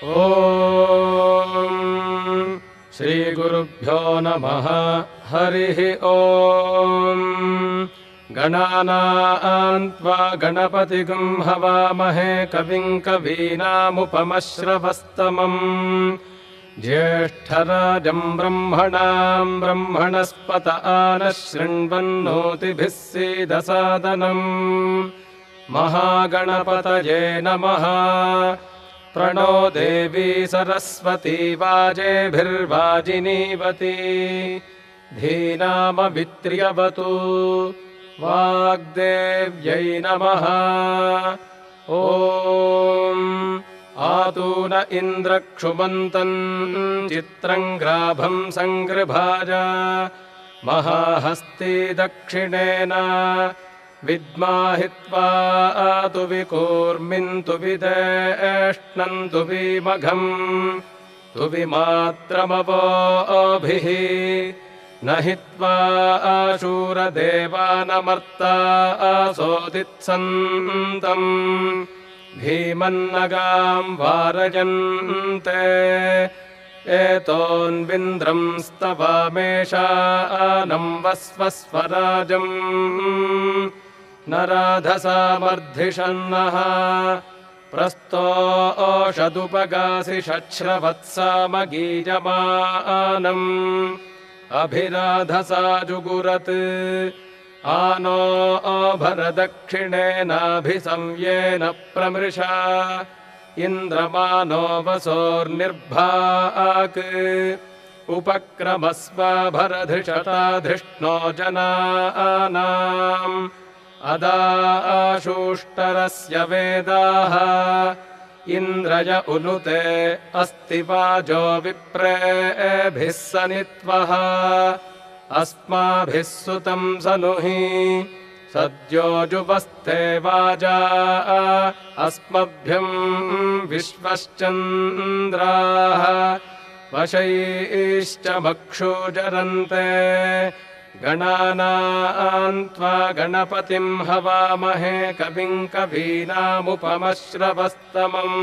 ॐ श्रीगुरुभ्यो नमः। हरिः ॐ। गणानां त्वा गणपतिगुं हवामहे कविं कवीनामुपमश्रवस्तमम् ज्येष्ठराजं ब्रह्मणां ब्रह्मणस्पत आनः शृण्वन्नोतिभिः सीदसादनम् महागणपतये नमः। प्रणो देवी सरस्वती वाजेभिर्वाजिनीवती धीनामवित्र्यवतु वाग्देव्यै नमः। ॐ आतून इन्द्रक्षुमन्तम् चित्रं ग्राभं सङ्गृभाज महाहस्ती दक्षिणेन विद्माहित्वा तु विकूर्मिन्तु विदेष्णन्तु विमघम् तु विमात्रमवोभिः न हित्वा शूरदेवानमर्ता आसोदित्सन्तम् भीमन्नगां वारयन्ते एतोन्विन्द्रं स्तवामेषानं वस्वस्वराजम् न राधसामर्धिषन्नः प्रस्तोषदुपगासि शश्रवत्सामगीयमानम् अभिराधसा जुगुरत् आनो भरदक्षिणेनाभिसंयेन प्रमृषा इन्द्रमानो वसोर्निर्भाक् उपक्रमस्व भरधिषता धृष्णो जनानाम् अदाशूष्टरस्य वेदाः इन्द्रय उनुते अस्ति वाजो विप्रेभिः सनित्वः अस्माभिः सुतं सनुहि सद्यो जुवस्ते वाजा अस्मभ्यं विश्वश्चन्द्राः वशैश्च मक्षूजरन्ते गणानां त्वा गणपतिं हवामहे कविं कवीनामुपमश्रवस्तमम्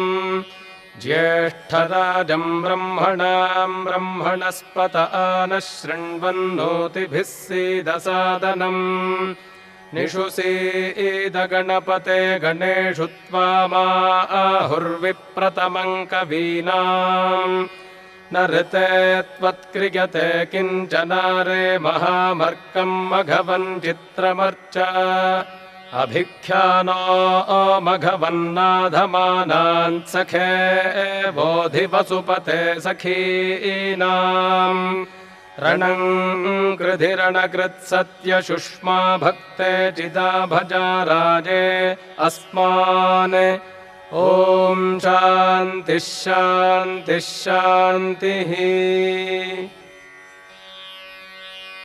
ज्येष्ठराजं ब्रह्मणां ब्रह्मणस्पत आनः शृण्वन्नोतिभिः सीदसादनम् निषुसीदगणपते गणेषु त्वा आहुर्विप्रतमं कवीनाम् न ऋते त्वत्क्रियते किञ्चनारे महामर्कं मघवन् चित्रमर्च अभिख्यानो मघवन्नाधमानान् सखे बोधिवसुपते सखीनाम् रणं कृधिरणकृत्सत्यशुष्मा भक्ते चिदा भजा राजे अस्मान् ॐ शान्तिः शान्तिः शान्तिः।